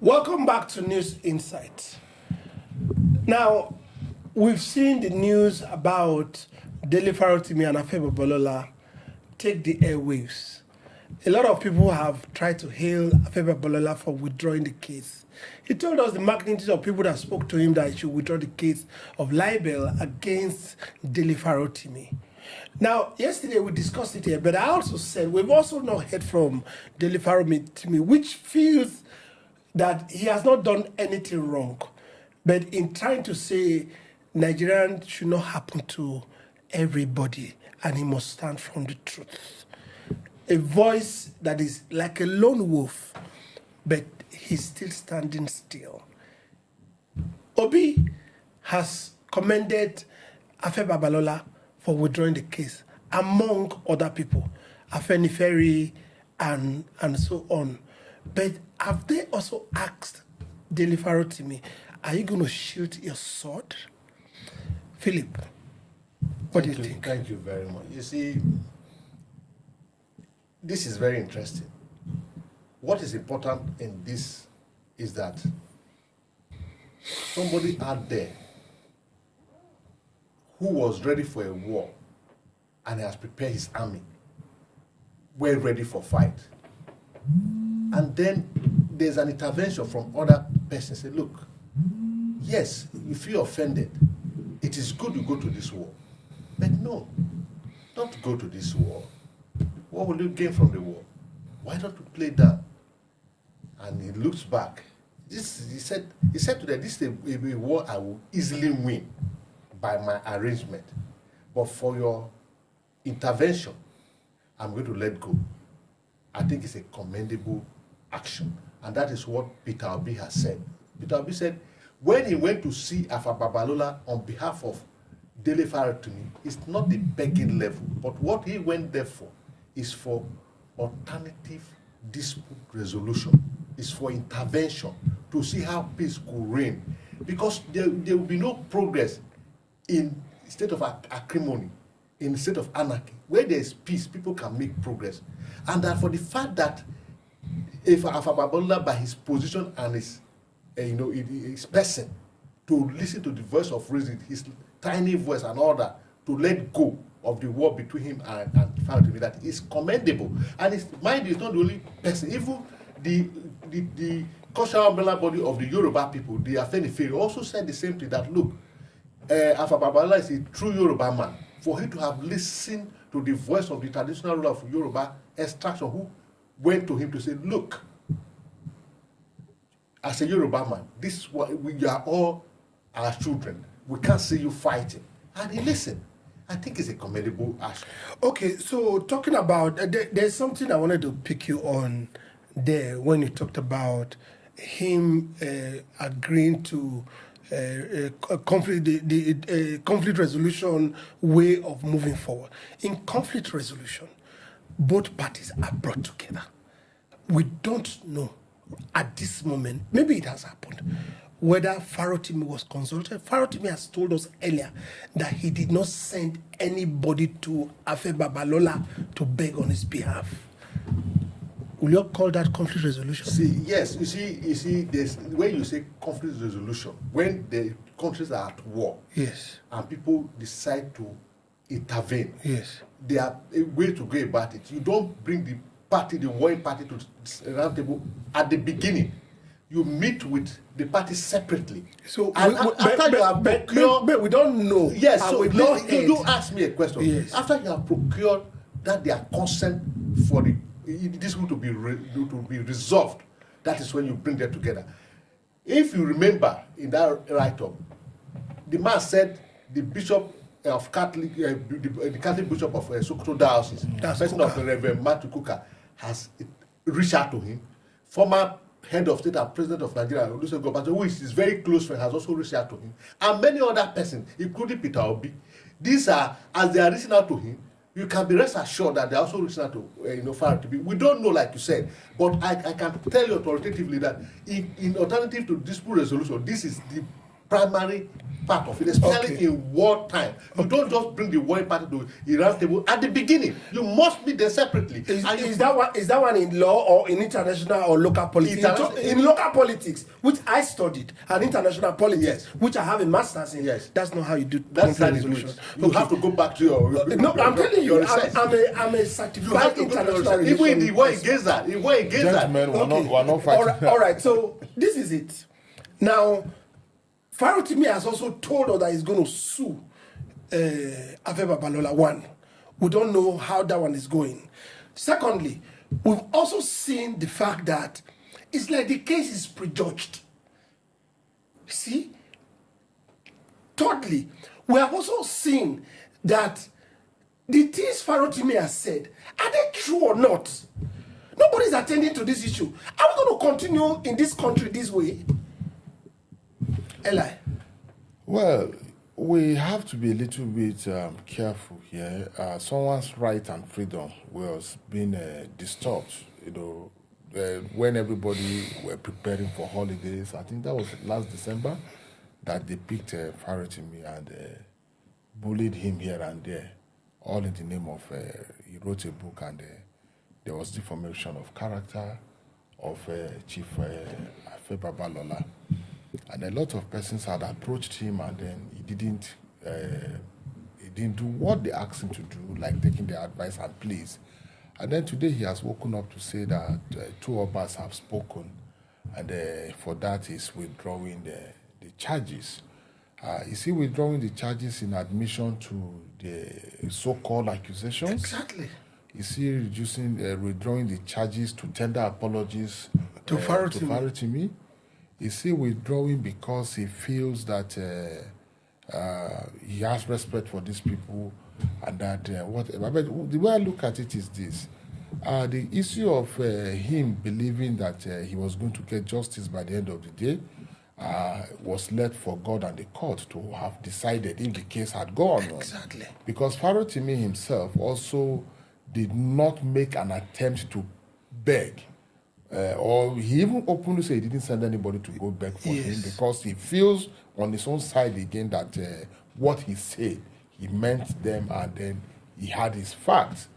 Welcome back to News Insight. Now, we've seen the news about Farotimi and Afe Babalola take the airwaves. A lot of people have tried to hail Afe Babalola for withdrawing the case. He told us the magnitude of people that spoke to him that he should withdraw the case of libel against Farotimi. Now, yesterday we discussed it here, but I also said we've also not heard from Farotimi, which feels that he has not done anything wrong. But in trying to say Nigerian should not happen to everybody and he must stand from the truth. A voice that is like a lone wolf, but he's still standing still. Obi has commended Afe Babalola for withdrawing the case, among other people, Afenifere and so on. But have they also asked Farotimi, are you going to shield your sword? Philip, what do you think? Thank you very much. You see, this is very interesting. What is important in this is that somebody out there who was ready for a war and has prepared his army, well ready for fight. And then there's an intervention from other persons. Say, look, yes, you feel offended. It is good you go to this war. But no, don't go to this war. What will you gain from the war? Why don't you play down? And he looks back. He said to them, this is a war I will easily win by my arrangement. But for your intervention, I'm going to let go. I think it's a commendable action. And that is what Peter Obi has said. Peter Obi said, when he went to see Afe Babalola on behalf of Farotimi, it's not the begging level, but what he went there for is for alternative dispute resolution, is for intervention to see how peace could reign. Because there will be no progress in state of acrimony, in state of anarchy. Where there is peace, people can make progress. And that for the fact that if Afe Babalola, by his position and his person, to listen to the voice of reason, his tiny voice and all that, to let go of the war between him and Farotimi, that is commendable. And his mind is not the only person. Even the cultural umbrella body of the Yoruba people, the Afenifere, also said the same thing, that look, Afe Babalola is a true Yoruba man. For him to have listened to the voice of the traditional ruler of Yoruba extraction, who went to him to say, look, as a Yoruba man, this is what we are all our children. We can't see you fighting. And he listened. I think it's a commendable action. Okay, so talking about, there's something I wanted to pick you on there when you talked about him agreeing to conflict resolution way of moving forward. In conflict resolution, both parties are brought together. We don't know at this moment, maybe it has happened, whether Farotimi was consulted. Farotimi has told us earlier that he did not send anybody to Afe Babalola to beg on his behalf. Will you call that conflict resolution? Yes, you see, there's, when you say conflict resolution, when the countries are at war, yes, and people decide to intervene, yes, they are a way to go about it. You don't bring the warring party to the round table at the beginning. You meet with the party separately. So and after you have procured, but we don't know. Yes, so you ask me a question. Yes. After you have procured that their consent for this to be resolved, that is when you bring them together. If you remember in that write-up, the man said the bishop of Catholic, the Catholic bishop of Sokoto Diocese, the person of the Reverend Matthew Kuka, has reached out to him. Former head of state and president of Nigeria, Olusegun Obasanjo, who is his very close friend, has also reached out to him, and many other persons, including Peter Obi. These are, as they are reaching out to him, you can be rest assured that they are also reaching out to Farotimi. We don't know, like you said, but I can tell you authoritatively that in alternative to dispute resolution, this is the primary part of it, especially Okay. in wartime. You don't just bring the war party to Iran table at the beginning. You must meet them separately. Is that one in law or in international or local politics? In local politics, which I studied, and international politics, Yes. which I have a master's in. Yes. That's not how you do That's how conflict you do it. resolution. You have to go back to your No, I'm telling you, research. I'm a You certified have to go to your international research. Even in the war expert. against that, in war against that. Gentlemen, we're not fighting. All right, so this is it. Now, Farotimi has also told us that he's going to sue Afe Babalola. One, we don't know how that one is going. Secondly, we've also seen the fact that it's like the case is prejudged. See? Thirdly, we have also seen that the things Farotimi has said, are they true or not? Nobody's attending to this issue. Are we going to continue in this country this way? Eli. Well, we have to be a little bit careful here. Someone's right and freedom was being disturbed. When everybody were preparing for holidays, I think that was last December, that they picked Farotimi and bullied him here and there, all in the name of he wrote a book and there was defamation of character of Chief Afe Babalola. And a lot of persons had approached him, and then he didn't do what they asked him to do, like taking their advice and pleas. And then today he has woken up to say that two of us have spoken, and for that he's withdrawing the charges. Is he withdrawing the charges in admission to the so-called accusations? Exactly. Is he withdrawing the charges to tender apologies To Farotimi? Is he withdrawing because he feels that he has respect for these people and that whatever? But the way I look at it is this. The issue of him believing that he was going to get justice by the end of the day was left for God and the court to have decided if the case had gone on. Exactly. Because Farotimi himself also did not make an attempt to beg. Or he even openly said he didn't send anybody to go beg for him because he feels on his own side again that what he said, he meant them and then he had his facts.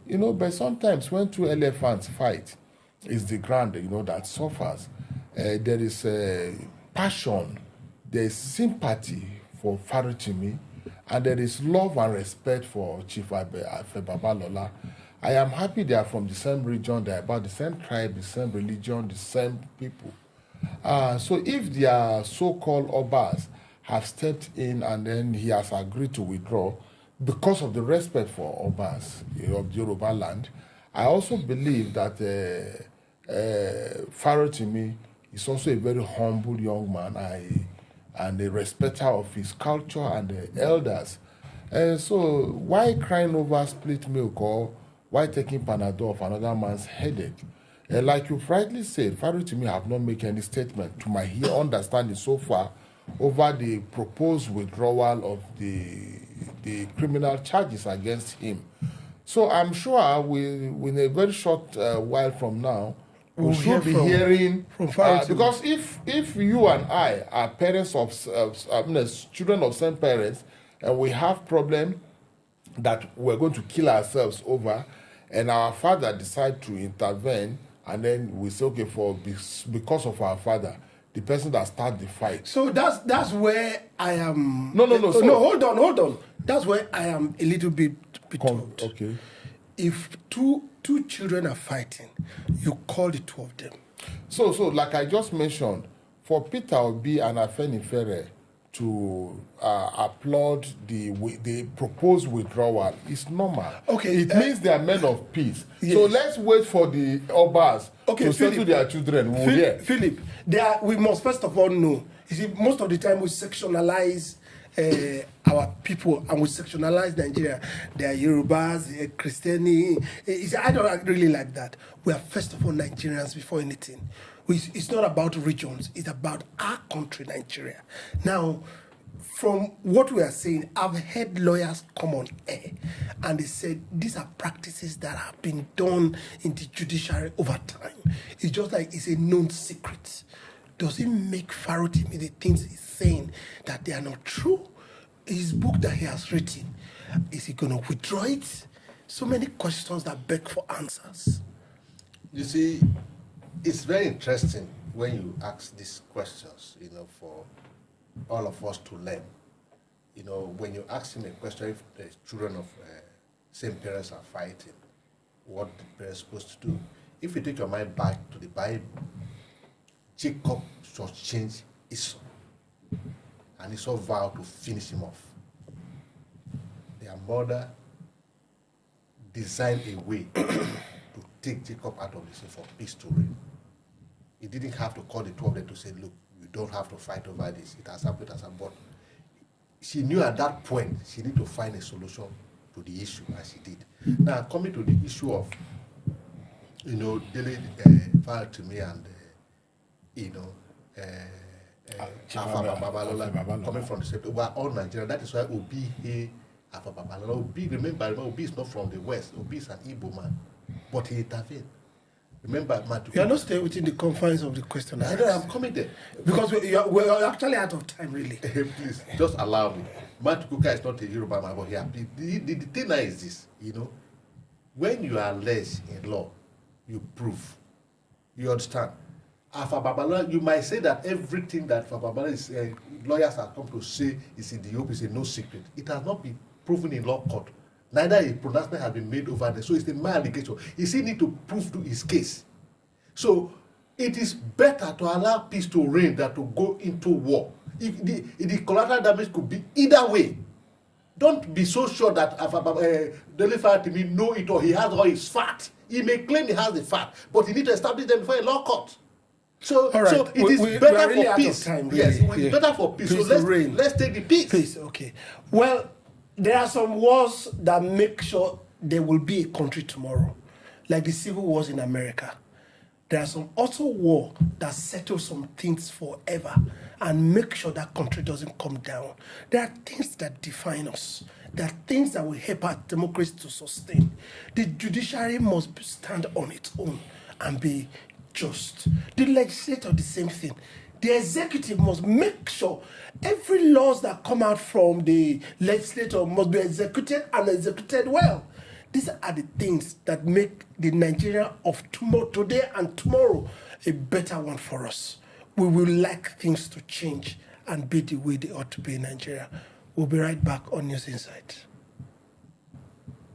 But sometimes when two elephants fight, it's the ground, that suffers. There is passion, there is sympathy for Farotimi, and there is love and respect for Chief Afe Babalola. I am happy they are from the same region, they are about the same tribe, the same religion, the same people. So if their so-called Obas have stepped in and then he has agreed to withdraw because of the respect for Obas of Yoruba land, I also believe that Farotimi is also a very humble young man and a respecter of his culture and the elders. So why crying over split milk or why taking Panadol of another man's headache? Like you've rightly said, Farotimi have not made any statement, to my understanding so far, over the proposed withdrawal of the criminal charges against him. So I'm sure in a very short while from now, we should be hearing from Farotimi. Because if you and I are parents of children of same parents, and we have problem that we're going to kill ourselves over, and our father decide to intervene, and then we say, okay, because of our father, the person that start the fight. So that's where I am. No. So, no, hold on. That's where I am a little bit perturbed. Okay. If two children are fighting, you call the two of them. So like I just mentioned, for Peter Obi and Afenifere to applaud the proposed withdrawal is normal. Okay, it means they are men of peace. Yes. So let's wait for the Obas to settle their children. Philip, we must first of all know. You see, most of the time we sectionalize our people and we sectionalize Nigeria. They are Yorubas, Christiani. I don't really like that. We are first of all Nigerians before anything. It's not about regions. It's about our country, Nigeria. Now, from what we are saying, I've heard lawyers come on air and they said these are practices that have been done in the judiciary over time. It's just like it's a known secret. Does it make Farotimi the things he's saying that they are not true? His book that he has written, is he going to withdraw it? So many questions that beg for answers. You see, it's very interesting when you ask these questions, for all of us to learn. When you ask him a question, if the children of same parents are fighting, what the parents supposed to do? If you take your mind back to the Bible, Jacob should change Esau, and Esau vowed to finish him off. Their mother designed a way to take Jacob out of the sea for peace to reign. He didn't have to call the two of them to say, look, you don't have to fight over this. It has happened, but she knew at that point she needed to find a solution to the issue, and she did. Now, coming to the issue of, dealing Farotimi and, Afe Babalola coming from the same, we are all Nigerian. That is why Afe Babalola. Remember, Obi is not from the West. Obi is an Igbo man, but he intervened. Remember, you are not staying within the confines of the question. I know, I'm coming there. Because we're actually out of time, really. Please, just allow me. Matukuka is not a Yoruba man, but yeah, the thing now is this, when you are less in law, you prove. You understand? Afe Babalola, you might say that everything that Afe Babalola is, lawyers have come to say is in the open, is a no secret. It has not been proven in law court. Neither a pronouncement has been made over there. So it's a mere allegation. He still need to prove to his case. So it is better to allow peace to reign than to go into war. The collateral damage could be either way. Don't be so sure that Farotimi know it or he has all his facts. He may claim he has the fact, but he needs to establish them before a law court. So, right. so it is better really for peace. Time, really. Yes, it's better for peace. So let's take the peace. Peace, okay. Well, there are some wars that make sure there will be a country tomorrow, like the civil wars in America. There are some also war that settle some things forever and make sure that country doesn't come down. There are things that define us. There are things that will help our democracy to sustain. The judiciary must stand on its own and be just. The legislature, the same thing. The executive must make sure every laws that come out from the legislature must be executed and executed well. These are the things that make the Nigeria of tomorrow, today and tomorrow, a better one for us. We will like things to change and be the way they ought to be in Nigeria. We'll be right back on News Insight.